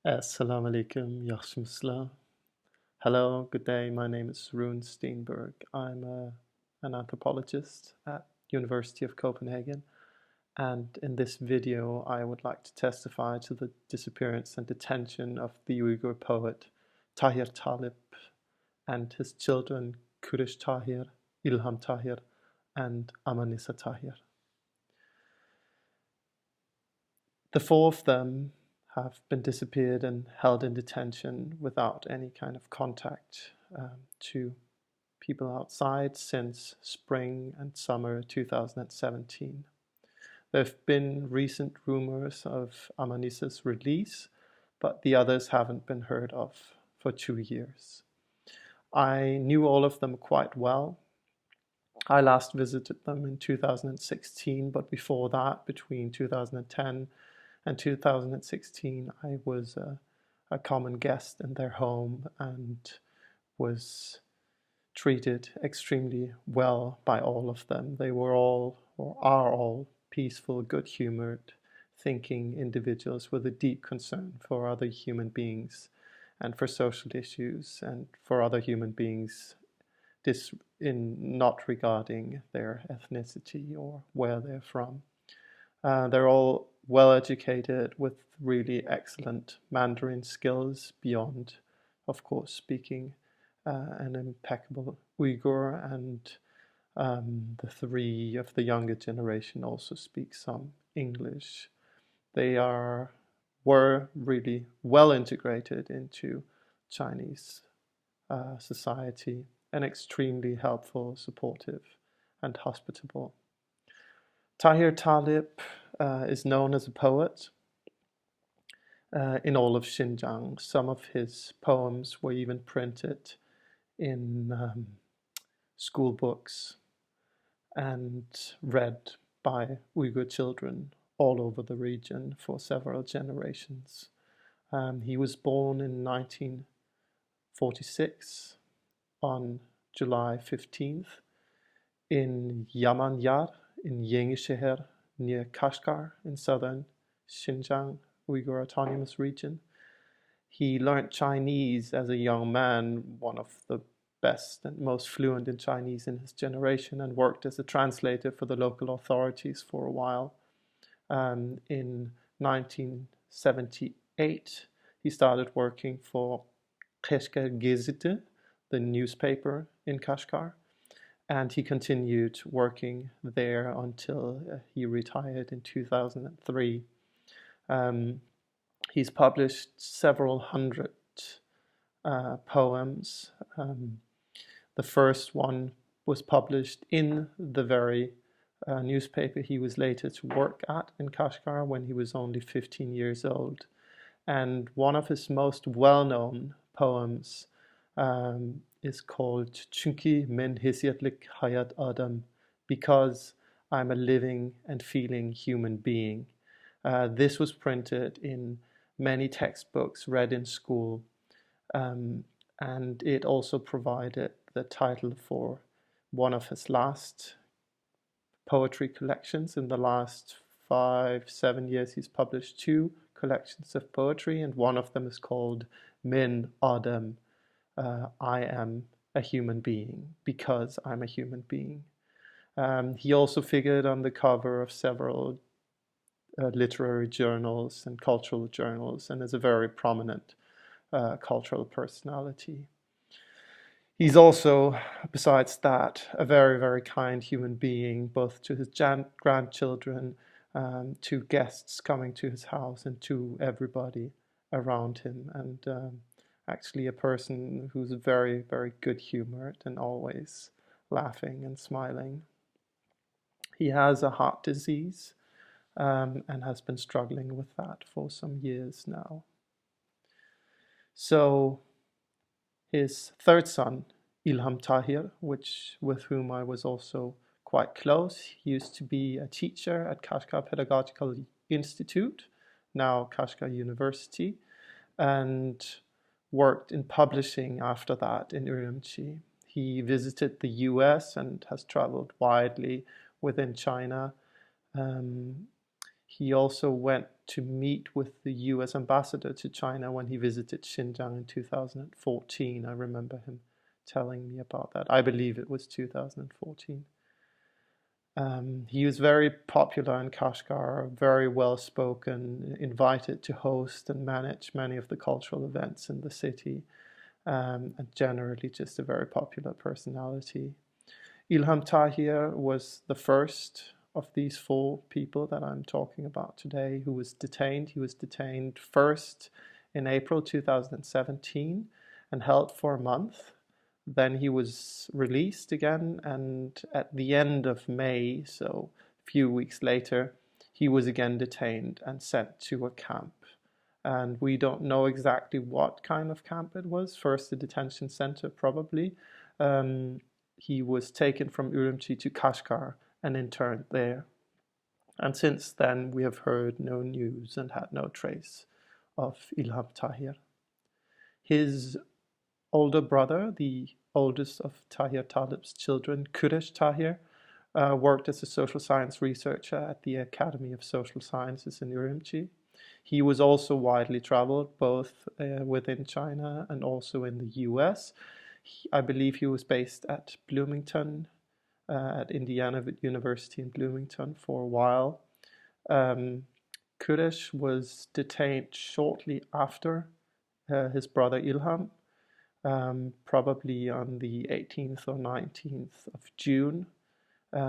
Assalamu alaikum, yaxshimizlar. Hello, good day. My name is Rune Steenberg. I'm an anthropologist at University of Copenhagen, and in this video I would like to testify to the disappearance and detention of the Uyghur poet Tahir Talib and his children Kurish Tahir, Ilham Tahir, and Amanisa Tahir. The four of them have been disappeared and held in detention without any kind of contact to people outside since spring and summer 2017. There have been recent rumors of Amanisa's release, but the others haven't been heard of for 2 years. I knew all of them quite well. I last visited them in 2016, but before that, between 2010 and 2016, I was a common guest in their home and was treated extremely well by all of them. They were all, or are all, peaceful, good-humored, thinking individuals with a deep concern for other human beings and for social issues and for other human beings, not regarding their ethnicity or where they're from. They're all well-educated with really excellent Mandarin skills beyond, of course, speaking an impeccable Uyghur, and the three of the younger generation also speak some English. They were really well integrated into Chinese society and extremely helpful, supportive, and hospitable. Tahir Talib is known as a poet in all of Xinjiang. Some of his poems were even printed in school books and read by Uyghur children all over the region for several generations. He was born in 1946 on July 15th in Yamanyar in Yenisheher near Kashgar in southern Xinjiang, Uyghur Autonomous Region. He learned Chinese as a young man, one of the best and most fluent in Chinese in his generation, and worked as a translator for the local authorities for a while. In 1978, he started working for Kashgar Gazete, the newspaper in Kashgar, and he continued working there until he retired in 2003. He's published several hundred poems. The first one was published in the very newspaper he was later to work at in Kashgar when he was only 15 years old. And one of his most well-known poems is called Chunki Men Hisyatlik Hayat Adam, because I'm a living and feeling human being. This was printed in many textbooks read in school, and it also provided the title for one of his last poetry collections. In the last 5-7 years, he's published 2 collections of poetry, and one of them is called Min Adam, I am a human being because I'm a human being. He also figured on the cover of several literary journals and cultural journals, and is a very prominent cultural personality. He's also, besides that, a very, very kind human being, both to his grandchildren, to guests coming to his house, and to everybody around him, and actually a person who's very, very good-humored and always laughing and smiling. He has a heart disease and has been struggling with that for some years now. So his third son, Ilham Tahir, with whom I was also quite close, he used to be a teacher at Kashgar Pedagogical Institute, now Kashgar University, and worked in publishing after that in Urumqi. He visited the US and has traveled widely within China. He also went to meet with the US ambassador to China when he visited Xinjiang in 2014. I remember him telling me about that. I believe it was 2014. He was very popular in Kashgar, very well spoken, invited to host and manage many of the cultural events in the city, and generally just a very popular personality. Ilham Tahir was the first of these 4 people that I'm talking about today who was detained. He was detained first in April 2017 and held for a month. Then he was released again, and at the end of May, so a few weeks later, he was again detained and sent to a camp. And we don't know exactly what kind of camp it was. First, a detention center, probably. He was taken from Urumqi to Kashgar and interned there. And since then, we have heard no news and had no trace of Ilham Tahir. His older brother, the oldest of Tahir Talib's children, Kuresh Tahir, worked as a social science researcher at the Academy of Social Sciences in Urumqi. He was also widely traveled, both within China and also in the US. I believe he was based at Bloomington, at Indiana University in Bloomington for a while. Kuresh was detained shortly after his brother Ilham, probably on the 18th or 19th of June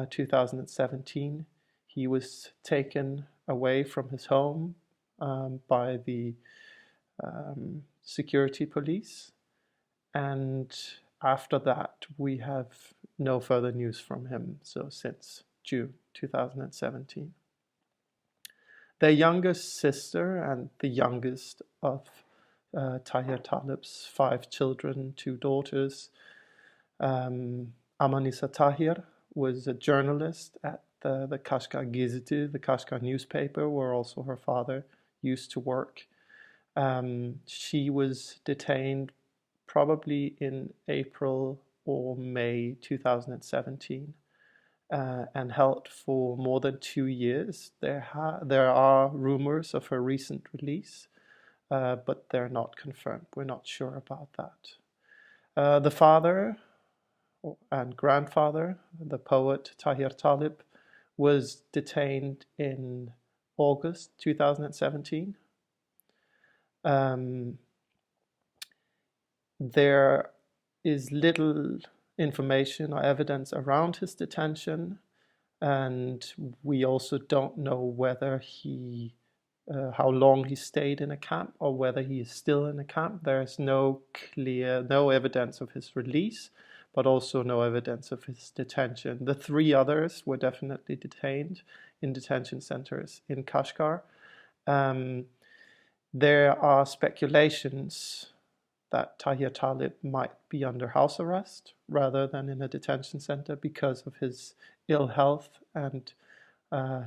2017. He was taken away from his home by the security police, and after that we have no further news from him, so since June 2017. Their youngest sister and the youngest of Tahir Talib's 5 children, 2 daughters, Amanisa Tahir, was a journalist at the Kashgar Gazeti, the Kashgar newspaper, where also her father used to work. She was detained probably in April or May 2017 and held for more than 2 years. There are rumors of her recent release, but they're not confirmed. We're not sure about that. The father and grandfather, the poet Tahir Talib, was detained in August 2017. There is little information or evidence around his detention, and we also don't know whether how long he stayed in a camp or whether he is still in a camp. There is no evidence of his release, but also no evidence of his detention. The 3 others were definitely detained in detention centers in Kashgar. There are speculations that Tahir Talib might be under house arrest rather than in a detention center because of his ill health and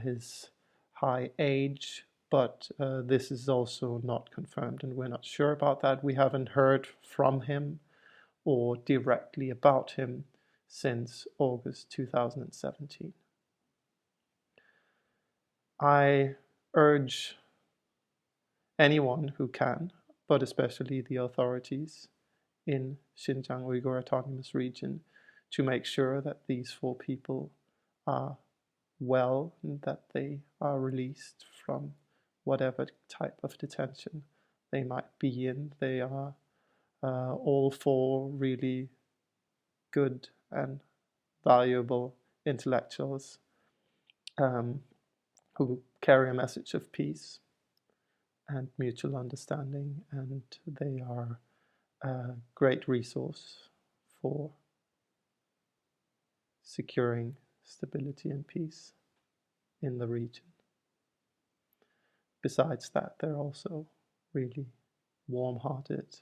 his high age, but this is also not confirmed and we're not sure about that. We haven't heard from him or directly about him since August 2017. I urge anyone who can, but especially the authorities in Xinjiang Uyghur Autonomous Region, to make sure that these 4 people are well and that they are released from whatever type of detention they might be in. They are all 4 really good and valuable intellectuals who carry a message of peace and mutual understanding, and they are a great resource for securing stability and peace in the region. Besides that, they're also really warm-hearted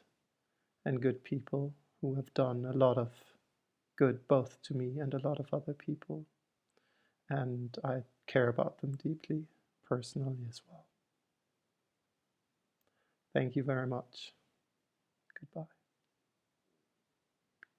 and good people who have done a lot of good both to me and a lot of other people, and I care about them deeply personally as well. Thank you very much. Goodbye.